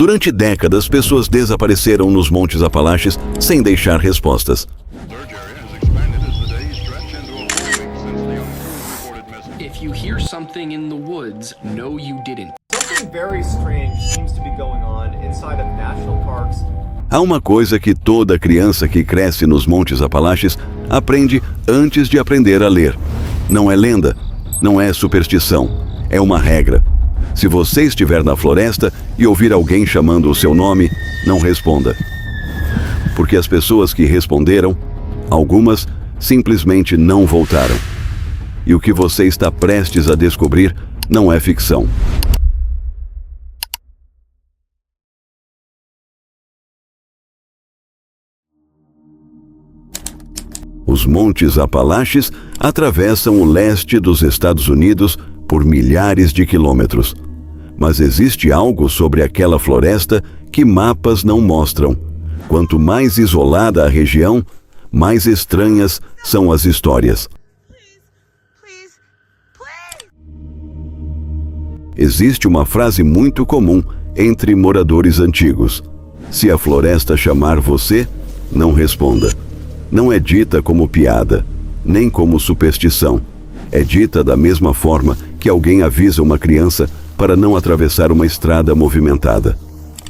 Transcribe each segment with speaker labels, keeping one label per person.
Speaker 1: Durante décadas, pessoas desapareceram nos Montes Apalaches sem deixar respostas.
Speaker 2: If you hear something in the woods, no you didn't.
Speaker 3: Something very strange seems to be going on inside of national parks.
Speaker 1: Há uma coisa que toda criança que cresce nos Montes Apalaches aprende antes de aprender a ler. Não é lenda, não é superstição, é uma regra. Se você estiver na floresta e ouvir alguém chamando o seu nome, não responda. Porque as pessoas que responderam, algumas simplesmente não voltaram. E o que você está prestes a descobrir não é ficção. Os Montes Apalaches atravessam o leste dos Estados Unidos por milhares de quilômetros. Mas existe algo sobre aquela floresta que mapas não mostram. Quanto mais isolada a região, mais estranhas são as histórias. Existe uma frase muito comum entre moradores antigos: se a floresta chamar você, não responda. Não é dita como piada, nem como superstição. É dita da mesma forma que alguém avisa uma criança para não atravessar uma estrada movimentada.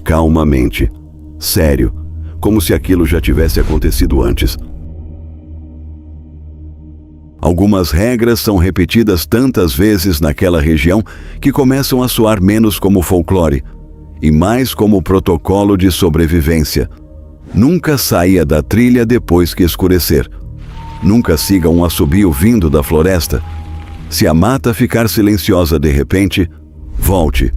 Speaker 1: Calmamente. Sério. Como se aquilo já tivesse acontecido antes. Algumas regras são repetidas tantas vezes naquela região que começam a soar menos como folclore e mais como protocolo de sobrevivência. Nunca saia da trilha depois que escurecer. Nunca siga um assobio vindo da floresta. Se a mata ficar silenciosa de repente, volte.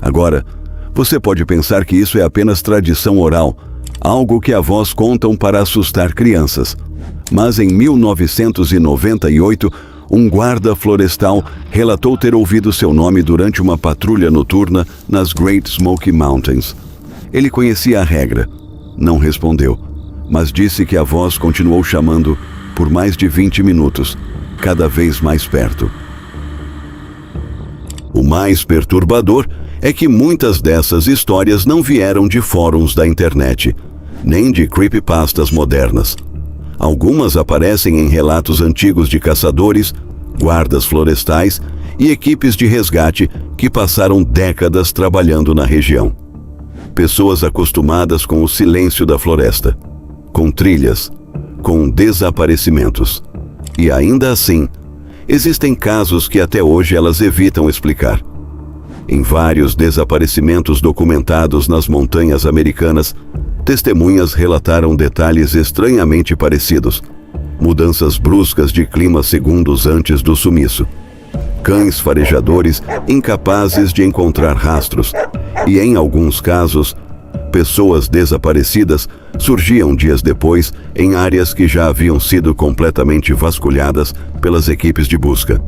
Speaker 1: Agora, você pode pensar que isso é apenas tradição oral, algo que avós contam para assustar crianças. Mas em 1998, um guarda florestal relatou ter ouvido seu nome durante uma patrulha noturna nas Great Smoky Mountains. Ele conhecia a regra, não respondeu, mas disse que a voz continuou chamando por mais de 20 minutos, cada vez mais perto. O mais perturbador é que muitas dessas histórias não vieram de fóruns da internet, nem de creepypastas modernas. Algumas aparecem em relatos antigos de caçadores, guardas florestais e equipes de resgate que passaram décadas trabalhando na região. Pessoas acostumadas com o silêncio da floresta, com trilhas, com desaparecimentos. E ainda assim, existem casos que até hoje elas evitam explicar. Em vários desaparecimentos documentados nas montanhas americanas, testemunhas relataram detalhes estranhamente parecidos. Mudanças bruscas de clima segundos antes do sumiço. Cães farejadores incapazes de encontrar rastros. E em alguns casos, pessoas desaparecidas surgiam dias depois em áreas que já haviam sido completamente vasculhadas pelas equipes de busca.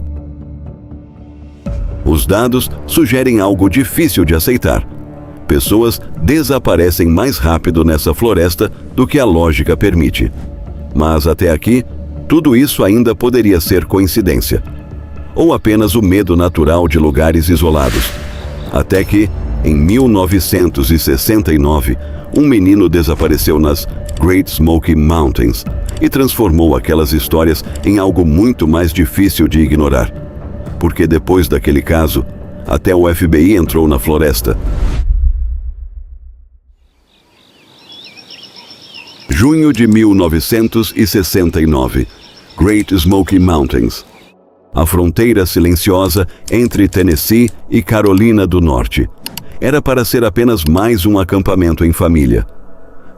Speaker 1: Os dados sugerem algo difícil de aceitar. Pessoas desaparecem mais rápido nessa floresta do que a lógica permite. Mas até aqui, tudo isso ainda poderia ser coincidência. Ou apenas o medo natural de lugares isolados. Até que, em 1969, um menino desapareceu nas Great Smoky Mountains e transformou aquelas histórias em algo muito mais difícil de ignorar. Porque depois daquele caso, até o FBI entrou na floresta. Junho de 1969, Great Smoky Mountains. A fronteira silenciosa entre Tennessee e Carolina do Norte. Era para ser apenas mais um acampamento em família.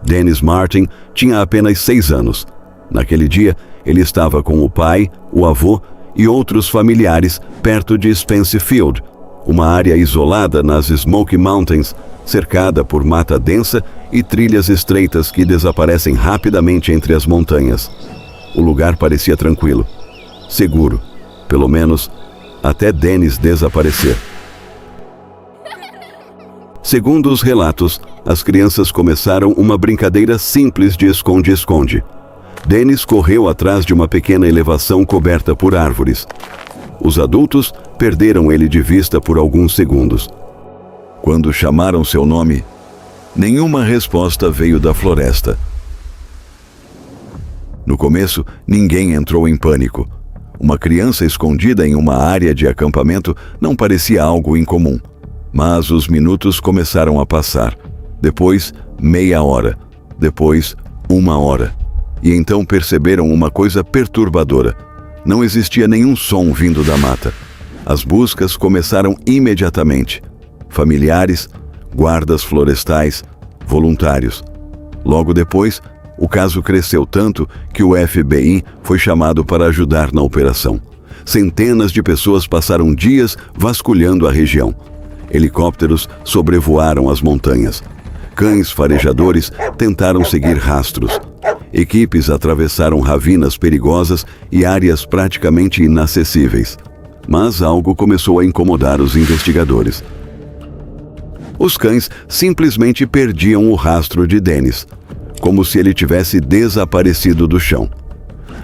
Speaker 1: Dennis Martin tinha apenas 6 anos. Naquele dia, ele estava com o pai, o avô e outros familiares perto de Spencefield, uma área isolada nas Smoky Mountains, cercada por mata densa e trilhas estreitas que desaparecem rapidamente entre as montanhas. O lugar parecia tranquilo, seguro, pelo menos até Dennis desaparecer. Segundo os relatos, as crianças começaram uma brincadeira simples de esconde-esconde. Dennis correu atrás de uma pequena elevação coberta por árvores. Os adultos perderam ele de vista por alguns segundos. Quando chamaram seu nome, nenhuma resposta veio da floresta. No começo, ninguém entrou em pânico. Uma criança escondida em uma área de acampamento não parecia algo incomum. Mas os minutos começaram a passar. Depois, meia hora. Depois, 1 hora. E então perceberam uma coisa perturbadora. Não existia nenhum som vindo da mata. As buscas começaram imediatamente. Familiares, guardas florestais, voluntários. Logo depois, o caso cresceu tanto que o FBI foi chamado para ajudar na operação. Centenas de pessoas passaram dias vasculhando a região. Helicópteros sobrevoaram as montanhas. Cães farejadores tentaram seguir rastros. Equipes atravessaram ravinas perigosas e áreas praticamente inacessíveis. Mas algo começou a incomodar os investigadores. Os cães simplesmente perdiam o rastro de Dennis, como se ele tivesse desaparecido do chão.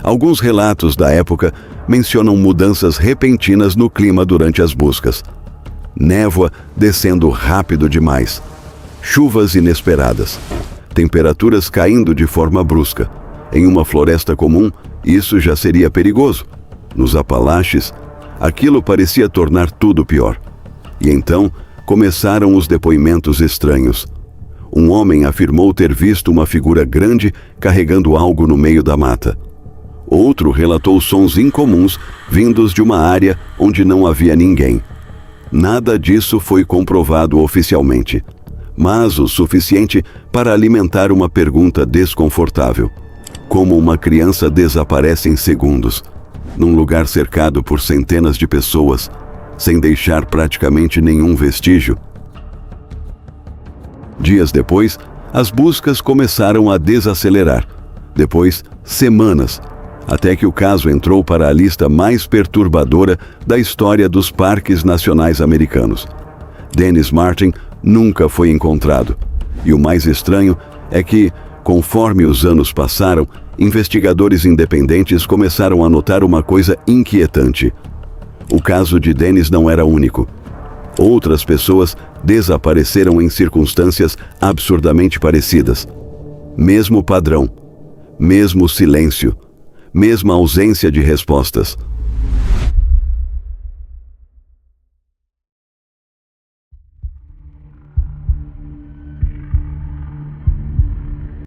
Speaker 1: Alguns relatos da época mencionam mudanças repentinas no clima durante as buscas. Névoa descendo rápido demais. Chuvas inesperadas. Temperaturas caindo de forma brusca. Em uma floresta comum, isso já seria perigoso. Nos Apalaches, aquilo parecia tornar tudo pior. E então, começaram os depoimentos estranhos. Um homem afirmou ter visto uma figura grande carregando algo no meio da mata. Outro relatou sons incomuns vindos de uma área onde não havia ninguém. Nada disso foi comprovado oficialmente, mas o suficiente para alimentar uma pergunta desconfortável. Como uma criança desaparece em segundos, num lugar cercado por centenas de pessoas, sem deixar praticamente nenhum vestígio? Dias depois, as buscas começaram a desacelerar. Depois, semanas, até que o caso entrou para a lista mais perturbadora da história dos parques nacionais americanos. Dennis Martin nunca foi encontrado. E o mais estranho é que, conforme os anos passaram, investigadores independentes começaram a notar uma coisa inquietante. O caso de Dennis não era único. Outras pessoas desapareceram em circunstâncias absurdamente parecidas. Mesmo padrão, mesmo silêncio, mesma ausência de respostas.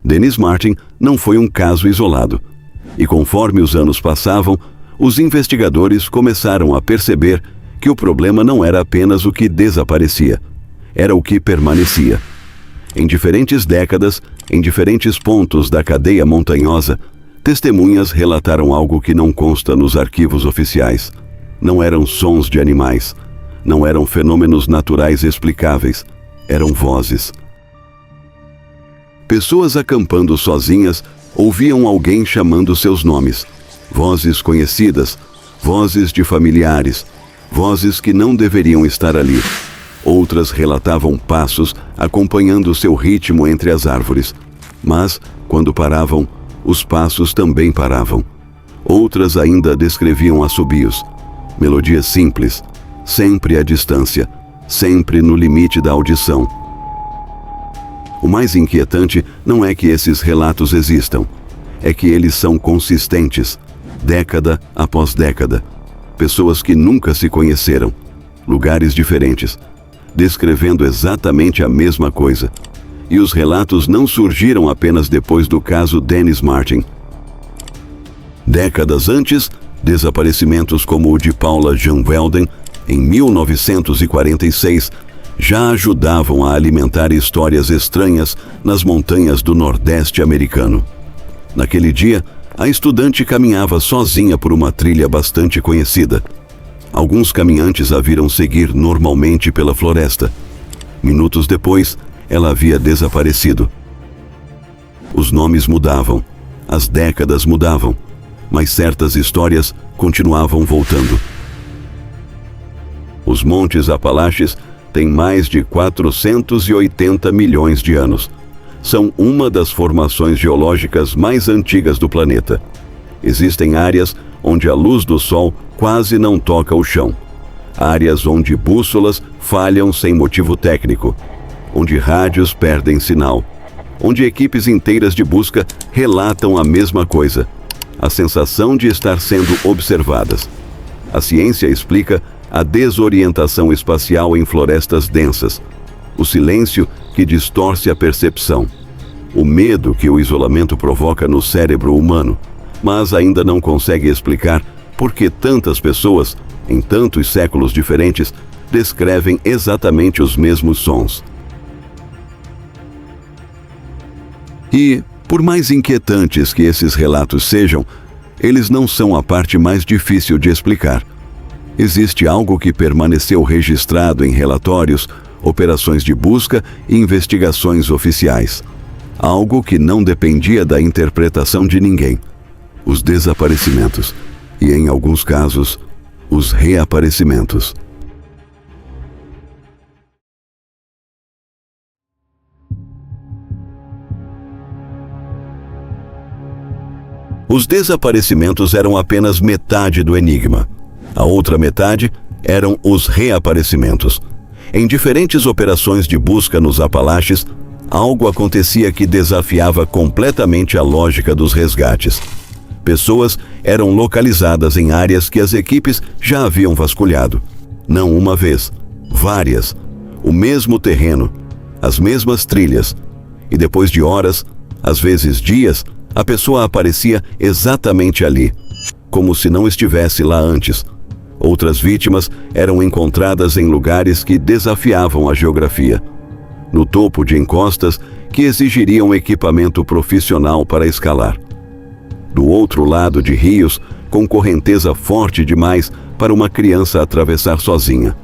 Speaker 1: Dennis Martin não foi um caso isolado. E conforme os anos passavam, os investigadores começaram a perceber que o problema não era apenas o que desaparecia, era o que permanecia. Em diferentes décadas, em diferentes pontos da cadeia montanhosa, testemunhas relataram algo que não consta nos arquivos oficiais. Não eram sons de animais, não eram fenômenos naturais explicáveis, eram vozes. Pessoas acampando sozinhas ouviam alguém chamando seus nomes. Vozes conhecidas, vozes de familiares, vozes que não deveriam estar ali. Outras relatavam passos acompanhando seu ritmo entre as árvores. Mas, quando paravam, os passos também paravam. Outras ainda descreviam assobios. Melodias simples, sempre à distância, sempre no limite da audição. O mais inquietante não é que esses relatos existam, é que eles são consistentes, década após década. Pessoas que nunca se conheceram, lugares diferentes, descrevendo exatamente a mesma coisa. E os relatos não surgiram apenas depois do caso Dennis Martin. Décadas antes, desaparecimentos como o de Paula Jean Welden, em 1946, já ajudavam a alimentar histórias estranhas nas montanhas do Nordeste americano. Naquele dia, a estudante caminhava sozinha por uma trilha bastante conhecida. Alguns caminhantes a viram seguir normalmente pela floresta. Minutos depois, ela havia desaparecido. Os nomes mudavam, as décadas mudavam, mas certas histórias continuavam voltando. Os Montes Apalaches têm mais de 480 milhões de anos. São uma das formações geológicas mais antigas do planeta. Existem áreas onde a luz do sol quase não toca o chão. áreas onde bússolas falham sem motivo técnico, onde rádios perdem sinal, onde equipes inteiras de busca relatam a mesma coisa, a sensação de estar sendo observadas. A ciência explica a desorientação espacial em florestas densas, o silêncio que distorce a percepção, o medo que o isolamento provoca no cérebro humano, mas ainda não consegue explicar por que tantas pessoas, em tantos séculos diferentes, descrevem exatamente os mesmos sons. E, por mais inquietantes que esses relatos sejam, eles não são a parte mais difícil de explicar. Existe algo que permaneceu registrado em relatórios, operações de busca e investigações oficiais. Algo que não dependia da interpretação de ninguém. Os desaparecimentos. E, em alguns casos, os reaparecimentos. Os desaparecimentos eram apenas metade do enigma. A outra metade eram os reaparecimentos. Em diferentes operações de busca nos Apalaches, algo acontecia que desafiava completamente a lógica dos resgates. Pessoas eram localizadas em áreas que as equipes já haviam vasculhado. Não uma vez, várias. O mesmo terreno, as mesmas trilhas. E depois de horas, às vezes dias, a pessoa aparecia exatamente ali, como se não estivesse lá antes. Outras vítimas eram encontradas em lugares que desafiavam a geografia. No topo de encostas que exigiriam equipamento profissional para escalar. Do outro lado de rios, com correnteza forte demais para uma criança atravessar sozinha.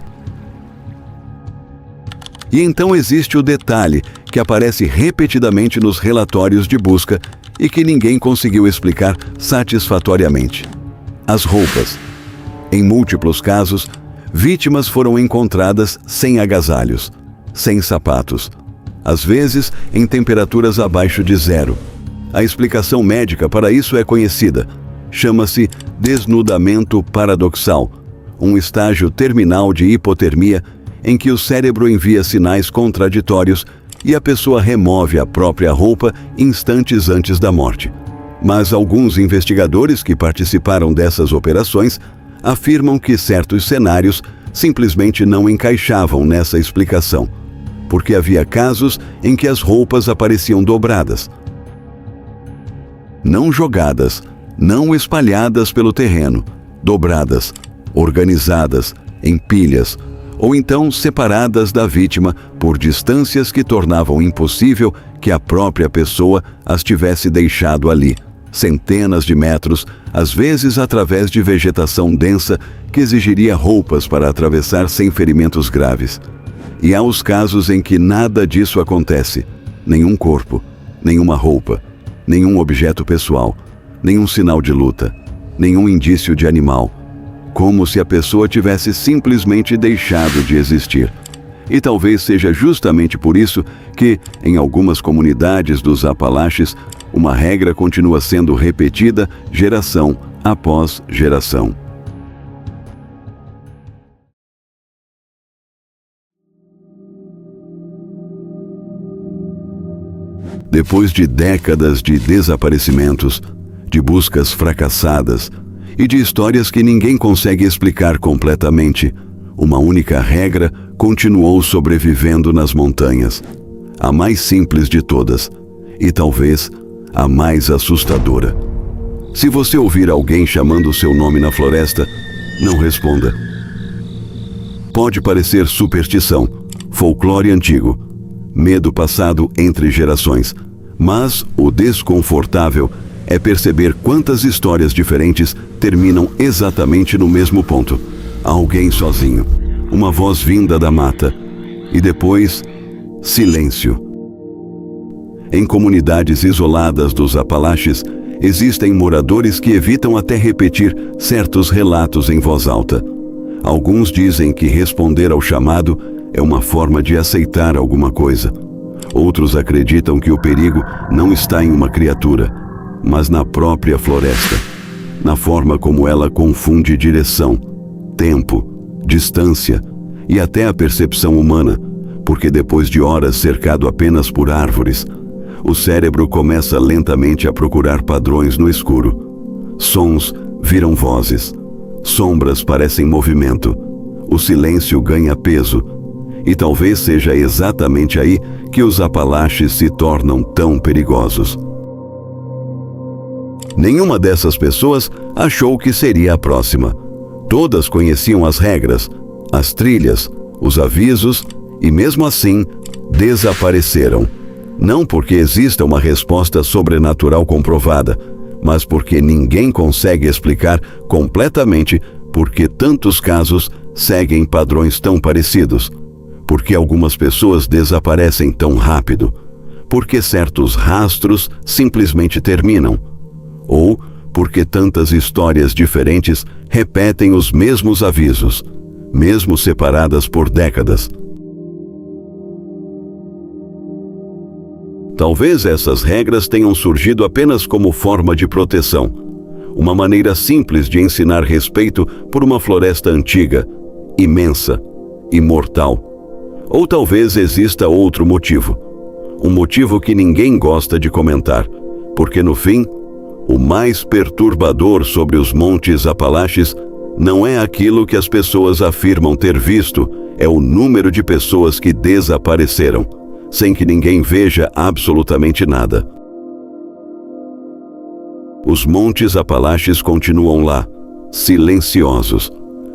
Speaker 1: E então existe o detalhe que aparece repetidamente nos relatórios de busca e que ninguém conseguiu explicar satisfatoriamente. As roupas. Em múltiplos casos, vítimas foram encontradas sem agasalhos, sem sapatos, às vezes em temperaturas abaixo de zero. A explicação médica para isso é conhecida. Chama-se desnudamento paradoxal, um estágio terminal de hipotermia em que o cérebro envia sinais contraditórios e a pessoa remove a própria roupa instantes antes da morte. Mas alguns investigadores que participaram dessas operações afirmam que certos cenários simplesmente não encaixavam nessa explicação, porque havia casos em que as roupas apareciam dobradas. Não jogadas, não espalhadas pelo terreno, dobradas, organizadas, em pilhas, ou então separadas da vítima por distâncias que tornavam impossível que a própria pessoa as tivesse deixado ali, centenas de metros, às vezes através de vegetação densa que exigiria roupas para atravessar sem ferimentos graves. E há os casos em que nada disso acontece, nenhum corpo, nenhuma roupa, nenhum objeto pessoal, nenhum sinal de luta, nenhum indício de animal, como se a pessoa tivesse simplesmente deixado de existir. E talvez seja justamente por isso que, em algumas comunidades dos Apalaches, uma regra continua sendo repetida geração após geração. Depois de décadas de desaparecimentos, de buscas fracassadas e de histórias que ninguém consegue explicar completamente, uma única regra continuou sobrevivendo nas montanhas, a mais simples de todas e talvez a mais assustadora. Se você ouvir alguém chamando seu nome na floresta, não responda. Pode parecer superstição, folclore antigo, medo passado entre gerações, mas o desconfortável é perceber quantas histórias diferentes terminam exatamente no mesmo ponto. Alguém sozinho, uma voz vinda da mata, e depois, silêncio. Em comunidades isoladas dos Apalaches, existem moradores que evitam até repetir certos relatos em voz alta. Alguns dizem que responder ao chamado é uma forma de aceitar alguma coisa. Outros acreditam que o perigo não está em uma criatura, mas na própria floresta, na forma como ela confunde direção, tempo distância e até a percepção humana, porque depois de horas cercado apenas por árvores, o cérebro começa lentamente a procurar padrões no escuro. Sons viram vozes, sombras parecem movimento, o silêncio ganha peso, e talvez seja exatamente aí que os Apalaches se tornam tão perigosos. Nenhuma dessas pessoas achou que seria a próxima. Todas conheciam as regras, as trilhas, os avisos e, mesmo assim, desapareceram. Não porque exista uma resposta sobrenatural comprovada, mas porque ninguém consegue explicar completamente por que tantos casos seguem padrões tão parecidos, por que algumas pessoas desaparecem tão rápido, por que certos rastros simplesmente terminam, ou porque tantas histórias diferentes repetem os mesmos avisos, mesmo separadas por décadas. Talvez essas regras tenham surgido apenas como forma de proteção, uma maneira simples de ensinar respeito por uma floresta antiga, imensa, imortal. Ou talvez exista outro motivo, um motivo que ninguém gosta de comentar, porque no fim, o mais perturbador sobre os Montes Apalaches não é aquilo que as pessoas afirmam ter visto, é o número de pessoas que desapareceram, sem que ninguém veja absolutamente nada. Os Montes Apalaches continuam lá, silenciosos,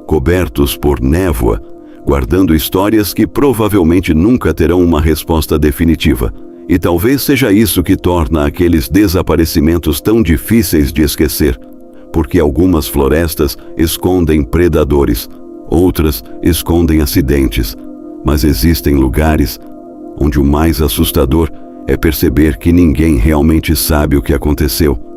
Speaker 1: cobertos por névoa, guardando histórias que provavelmente nunca terão uma resposta definitiva. E talvez seja isso que torna aqueles desaparecimentos tão difíceis de esquecer, porque algumas florestas escondem predadores, outras escondem acidentes, mas existem lugares onde o mais assustador é perceber que ninguém realmente sabe o que aconteceu.